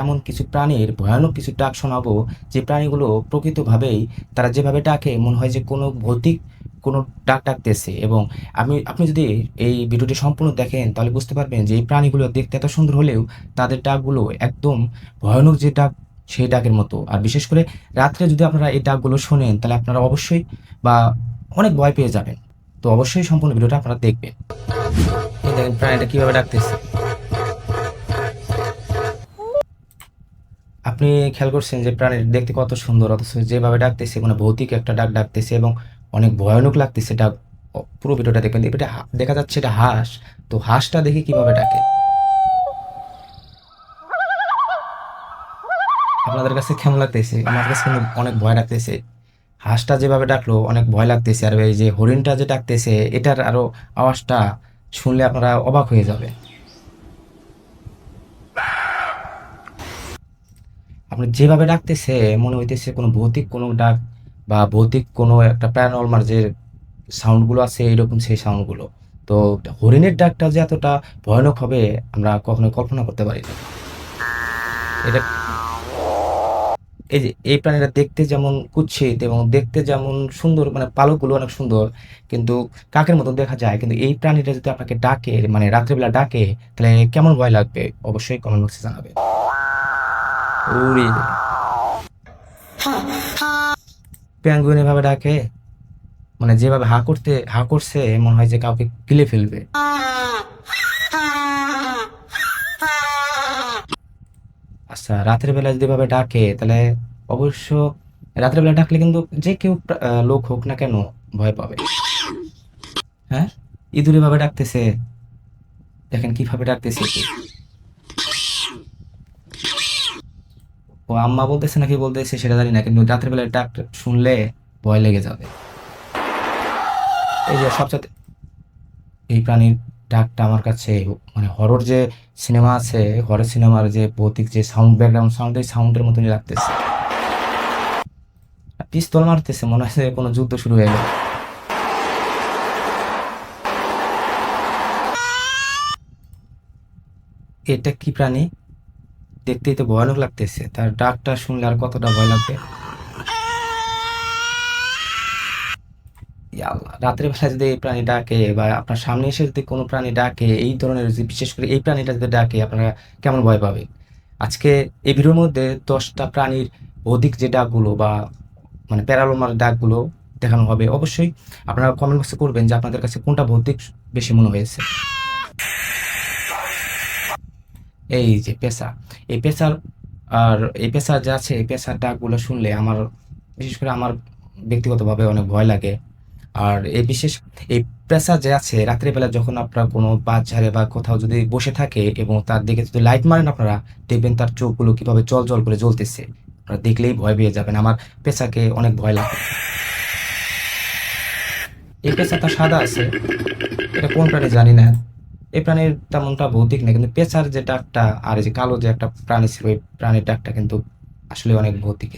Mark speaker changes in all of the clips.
Speaker 1: এমন কিছু প্রাণীর ভয়ানক কিছু ডাক শোনাবো, যে প্রাণীগুলো প্রকৃতভাবেই তারা যেভাবে ডাকে মনে হয় যে কোনো ভৌতিক কোনো ডাক ডাকতেছে। এবং আপনি যদি এই ভিডিওটি সম্পূর্ণ দেখেন তাহলে বুঝতে পারবেন যে এই প্রাণীগুলো দেখতে এত সুন্দর হলেও তাদের ডাকগুলো একদম ভয়ানক যে ডাক, সেই ডাকের মতো। আর বিশেষ করে রাত্রে যদি আপনারা এই ডাকগুলো শোনেন তাহলে আপনারা অবশ্যই বা অনেক ভয় পেয়ে যাবেন। তো অবশ্যই সম্পূর্ণ ভিডিওটা আপনারা দেখবেন। এই দেখেন প্রাণীটা কিভাবে ডাকতেছে। আপনি খেয়াল করছেন যে প্রাণীর দেখতে কত সুন্দর, অথচ যেভাবে ডাকতেছে মানে ভৌতিক একটা ডাক ডাকতেছে এবং অনেক ভয়ানক লাগতেছে ডাক। পুরো ভিডিওটা দেখবেন, এটা দেখা যাচ্ছে এটা হাঁস। তো হাঁসটা দেখি কিভাবে ডাকে। আপনাদের কাছে কেমন লাগতেছে? আমার কাছে কিন্তু অনেক ভয় লাগতেছে। হাঁসটা যেভাবে ডাকলো অনেক ভয় লাগতেছে, আর এই যে হরিণটা যে ডাকতেছে এটার আরো আওয়াজটা শুনলে আপনারা অবাক হয়ে যাবে। আপনি যেভাবে ডাকতেছে মনে হইতেছে কোনো ভৌতিক কোনো ডাক বা ভৌতিক কোনো একটা প্যারানর্মাল যে সাউন্ডগুলো আছে এরকম সেই সাউন্ডগুলো। তো হরিণের ডাকটা যে এতটা ভয়ানক হবে আমরা কখনোই কল্পনা করতে পারি না। এটা এই যে এই প্রাণীটা দেখতে যেমন কুৎসিত এবং দেখতে যেমন সুন্দর, মানে পালকগুলো অনেক সুন্দর, কিন্তু কাকের মতো দেখা যায়। কিন্তু এই প্রাণীটা যদি আপনাকে ডাকে মানে রাত্রেবেলা ডাকে তাহলে কেমন ভয় লাগবে অবশ্যই কমেন্ট বক্সে জানাবে। উড়ি পেঙ্গুইন এভাবে ডাকে, মানে যেভাবে হা করছে মনে হয় যে কাউকে গিলে ফেলবে। আচ্ছা, রাতের বেলা যদি এভাবে ডাকে তাহলে অবশ্য রাতের বেলা ডাকলে কিন্তু যে কেউ লোক হোক না কেন ভয় পাবে। হ্যাঁ, ইঁদুর এভাবে ডাকতেছে, দেখেন কিভাবে ডাকতেছে ইঁদুর। ও আম্মা বলতেছে নাকি বলতেছে সেটা জানি না, কিন্তু রাতের বেলা ডাক শুনলে ভয় লেগে যাবে। এই যে সবচেয়ে এই প্রাণীর ডাকটা আমার কাছে মানে হরর যে সিনেমা আছে, হরর সিনেমার যে ভৌতিক যে সাউন্ড, ব্যাকগ্রাউন্ড সাউন্ড, এই সাউন্ডের মতনই লাগতেছে। পিস্তল মারতেছে, মনে হচ্ছে কোনো যুদ্ধ শুরু হয়ে গেল। এটা কি প্রাণী? দেখতেই তো ভয়ানক লাগতেছে, তার ডাকটা শুনলে আর কতটা ভয় লাগবে। ইয়া আল্লাহ, রাতের বেলা যদি এই প্রাণী ডাকে বা আপনার সামনে এসে যদি কোনো প্রাণী ডাকে, এই ধরনের যদি বিশেষ করে এই প্রাণীটা যদি ডাকে আপনারা কেমন ভয় পাবে। আজকে এই ভিডিওর মধ্যে 10টা প্রাণীর ভৌতিক যে ডাকগুলো বা মানে প্যারানর্মাল ডাকগুলো দেখানো হবে। অবশ্যই আপনারা কমেন্ট বক্সে করবেন যে আপনাদের কাছে কোনটা ভৌতিক বেশি মনে হয়েছে। এই যে পেশা, এই পেশার আর এই পেশা যে আছে এই পেশার ডাকগুলো শুনলে আমার বিশেষ করে আমার ব্যক্তিগতভাবে অনেক ভয় লাগে। আর এই পেশা যে আছে রাত্রের বেলা যখন আপনারা কোনো বাজারে বা কোথাও যদি বসে থাকে এবং তার দিকে যদি লাইট মারেন আপনারা দেখবেন তার চোখগুলো কিভাবে জল জল করে জ্বলতেছে। আপনারা দেখলেই ভয় পেয়ে যাবেন। আমার পেশাকে অনেক ভয় লাগে। এই পেশাটা সাদা আছে, এটা কোন প্রাণী জানি না। এই প্রাণীর তেমনটা ভৌতিক না, কিন্তু পেঁচার যে ডাকটা আর এই যে কালো যে একটা প্রাণী ছিল এই প্রাণীর ডাকটা কিন্তু আসলে অনেক ভৌতিক।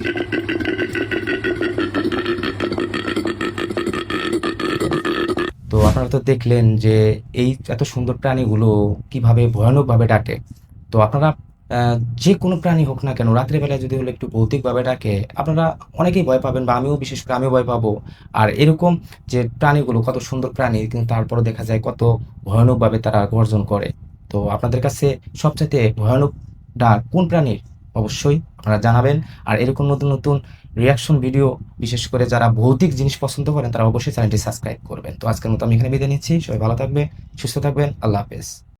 Speaker 1: তো আপনারা তো দেখলেন যে এই এত সুন্দর প্রাণীগুলো কিভাবে ভয়ানকভাবে ডাকে। তো আপনারা যে কোনো প্রাণী হোক না কেন রাত্রের বেলায় যদি হলো একটু ভৌতিকভাবে ডাকে আপনারা অনেকেই ভয় পাবেন বা আমিও বিশেষ করে আমিও ভয় পাবো। আর এরকম যে প্রাণীগুলো কত সুন্দর প্রাণী কিন্তু তারপরে দেখা যায় কত ভয়ানকভাবে তারা গর্জন করে। তো আপনাদের কাছে সবচাইতে ভয়ানক ডাক কোন প্রাণীর অবশ্যই আপনারা জানাবেন। আর এরকম নতুন নতুন রিয়াকশন ভিডিও বিশেষ করে যারা ভৌতিক জিনিস পছন্দ করেন তারা অবশ্যই চ্যানেলটি সাবস্ক্রাইব করবেন। তো আজকের মতো আমি এখানে বিদায় নিচ্ছি। সবাই ভালো থাকবে, সুস্থ থাকবেন। আল্লাহ হাফেজ।